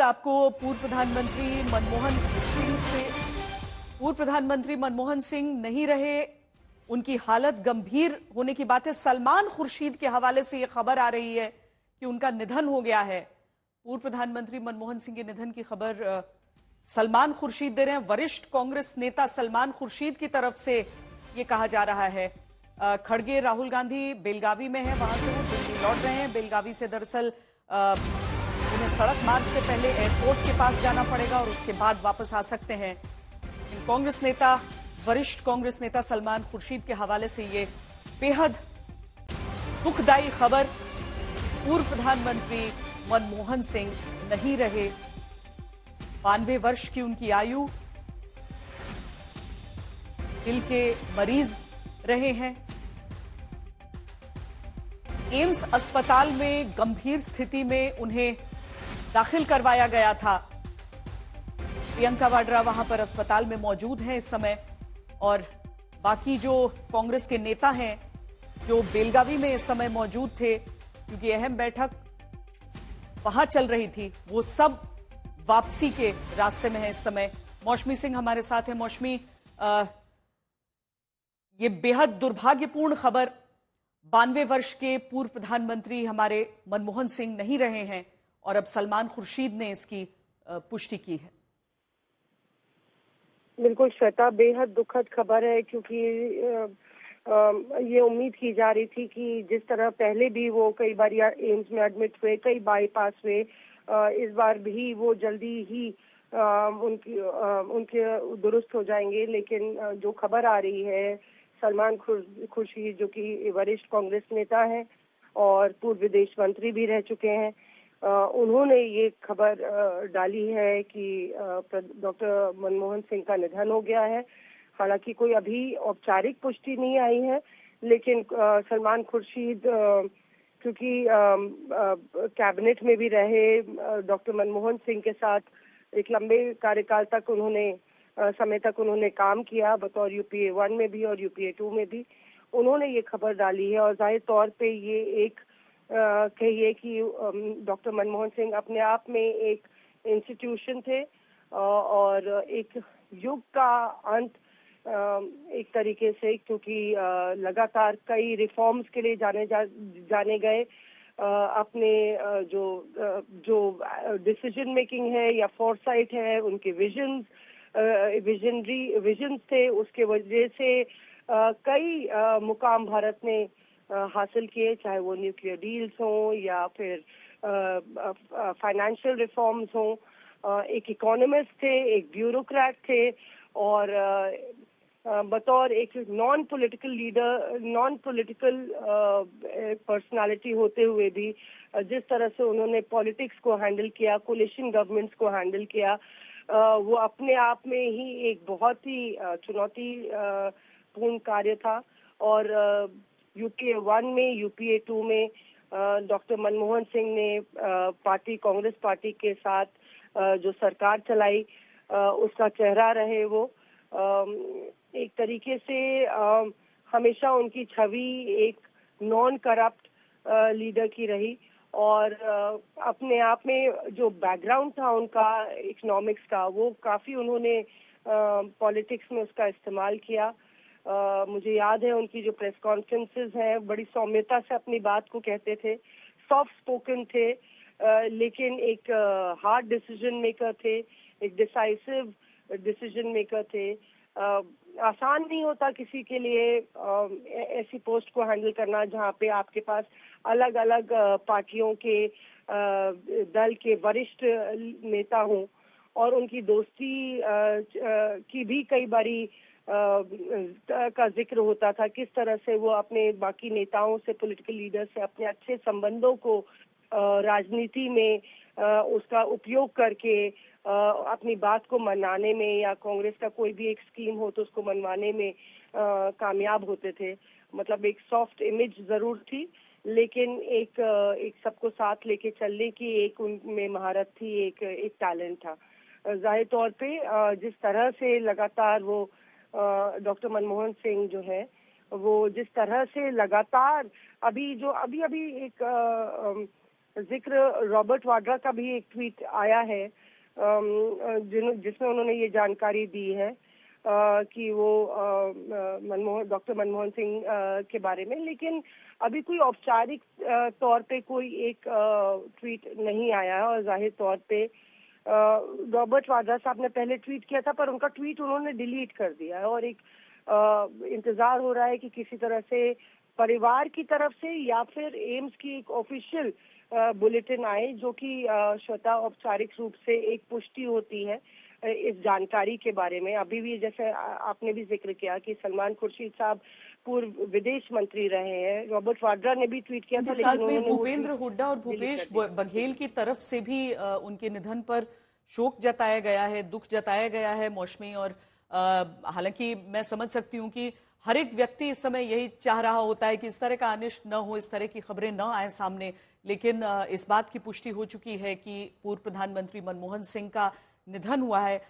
आपको पूर्व प्रधानमंत्री मनमोहन सिंह नहीं रहे, उनकी हालत गंभीर होने की बात है। सलमान खुर्शीद के हवाले से यह खबर आ रही है कि उनका निधन हो गया है। पूर्व प्रधानमंत्री मनमोहन सिंह के निधन की खबर सलमान खुर्शीद दे रहे हैं। वरिष्ठ कांग्रेस नेता सलमान खुर्शीद की तरफ से यह कहा जा रहा है। खड़गे राहुल गांधी बेलगावी में है, वहां से वो दिल्ली लौट रहे हैं। बेलगावी से दरअसल उन्हें सड़क मार्ग से पहले एयरपोर्ट के पास जाना पड़ेगा और उसके बाद वापस आ सकते हैं। वरिष्ठ कांग्रेस नेता सलमान खुर्शीद के हवाले से ये बेहद दुखदाई खबर। पूर्व प्रधानमंत्री मनमोहन सिंह नहीं रहे, 92 वर्ष की उनकी आयु, दिल के मरीज रहे हैं। एम्स अस्पताल में गंभीर स्थिति में उन्हें दाखिल करवाया गया था। प्रियंका वाड्रा वहां पर अस्पताल में मौजूद हैं इस समय, और बाकी जो कांग्रेस के नेता हैं जो बेलगावी में इस समय मौजूद थे, क्योंकि अहम बैठक वहां चल रही थी, वो सब वापसी के रास्ते में है इस समय। मौसमी सिंह हमारे साथ है। मौसमी, ये बेहद दुर्भाग्यपूर्ण खबर, 92 वर्ष के पूर्व प्रधानमंत्री हमारे मनमोहन सिंह नहीं रहे हैं और अब सलमान खुर्शीद ने इसकी पुष्टि की है। बिल्कुल श्वेता, बेहद दुखद खबर है, क्योंकि ये उम्मीद की जा रही थी कि जिस तरह पहले भी वो कई बार एम्स में एडमिट हुए, कई बाईपास हुए, इस बार भी वो जल्दी ही उनके दुरुस्त हो जाएंगे। लेकिन जो खबर आ रही है, सलमान खुर्शीद जो कि वरिष्ठ कांग्रेस नेता हैं और पूर्व विदेश मंत्री भी रह चुके हैं, उन्होंने ये खबर डाली है कि डॉक्टर मनमोहन सिंह का निधन हो गया है। हालांकि कोई अभी औपचारिक पुष्टि नहीं आई है, लेकिन सलमान खुर्शीद क्योंकि कैबिनेट में भी रहे, डॉक्टर मनमोहन सिंह के साथ एक लंबे कार्यकाल तक समय तक उन्होंने काम किया, बतौर यूपीए 1 में भी और यूपीए 2 में भी। उन्होंने ये खबर डाली है और जाहिर तौर पे ये एक कहिए कि डॉक्टर मनमोहन सिंह अपने आप में एक इंस्टीट्यूशन थे और एक युग का अंत एक तरीके से, क्योंकि लगातार कई रिफॉर्म्स के लिए जाने गए। अपने जो डिसीजन मेकिंग है या फोरसाइट है, उनके विजन थे, उसके वजह से कई मुकाम भारत ने हासिल किए, चाहे वो न्यूक्लियर डील्स हों या फिर फाइनेंशियल रिफॉर्म्स हों। एक इकोनॉमिस्ट थे, एक ब्यूरोक्रेट थे और बतौर एक नॉन पॉलिटिकल पर्सनालिटी होते हुए भी जिस तरह से उन्होंने पॉलिटिक्स को हैंडल किया, कोलिशन गवर्नमेंट्स को हैंडल किया, वो अपने आप में ही एक बहुत ही चुनौती पूर्ण कार्य था। और यूपीए 1 में, यूपीए 2 में डॉक्टर मनमोहन सिंह ने कांग्रेस पार्टी के साथ जो सरकार चलाई, उसका चेहरा रहे वो। एक तरीके से हमेशा उनकी छवि एक नॉन करप्ट लीडर की रही और अपने आप में जो बैकग्राउंड था उनका इकोनॉमिक्स का, वो काफी उन्होंने पॉलिटिक्स में उसका इस्तेमाल किया। मुझे याद है उनकी जो प्रेस कॉन्फ्रेंसेस हैं, बड़ी सौम्यता से अपनी बात को कहते थे, सॉफ्ट स्पोकन थे, लेकिन एक हार्ड डिसीजन मेकर थे, एक डिसाइसिव डिसीजन मेकर थे। आसान नहीं होता किसी के लिए ऐसी पोस्ट को हैंडल करना जहाँ पे आपके पास अलग अलग पार्टियों के दल के वरिष्ठ नेता हों और उनकी दोस्ती की भी कई बारी का जिक्र होता था, किस तरह से वो अपने बाकी नेताओं से, पॉलिटिकल लीडर से अपने अच्छे संबंधों को राजनीति में उसका उपयोग करके अपनी बात को मनाने में या कांग्रेस का कोई भी एक स्कीम हो तो उसको मनवाने में कामयाब होते थे। मतलब एक सॉफ्ट इमेज जरूर थी, लेकिन एक सबको साथ लेके चलने की एक उनमें महारत थी, एक टैलेंट था। जाहिर तौर पे जिस तरह से लगातार वो डॉक्टर मनमोहन सिंह जो है, वो जिस तरह से लगातार अभी एक जिक्र रॉबर्ट वाड्रा का भी एक ट्वीट आया है जिसमें उन्होंने ये जानकारी दी है कि वो डॉक्टर मनमोहन सिंह के बारे में, लेकिन अभी कोई औपचारिक तौर पे कोई एक ट्वीट नहीं आया है। और जाहिर तौर पे रॉबर्ट वाड्रा साहब ने पहले ट्वीट किया था, पर उनका ट्वीट उन्होंने डिलीट कर दिया है और एक इंतजार हो रहा है कि किसी तरह से परिवार की तरफ से या फिर एम्स की एक ऑफिशियल बुलेटिन आए जो कि श्वेता औपचारिक रूप से एक पुष्टि होती है इस जानकारी के बारे में। अभी भी जैसे आपने भी जिक्र किया कि सलमान खुर्शीद साहब पूर्व विदेश मंत्री रहे हैं, रॉबर्ट वाड्रा ने भी ट्वीट किया था, साथ लेकिन में उन्होंने भूपेंद्र हुड्डा और भूपेश बघेल की तरफ से भी उनके निधन पर शोक जताया गया है, दुख जताया गया है मौसमी। और हालांकि मैं समझ सकती हूँ कि हर एक व्यक्ति इस समय यही चाह रहा होता है कि इस तरह का अनिष्ट न हो, इस तरह की खबरें न आए सामने, लेकिन इस बात की पुष्टि हो चुकी है कि पूर्व प्रधानमंत्री मनमोहन सिंह का निधन हुआ है।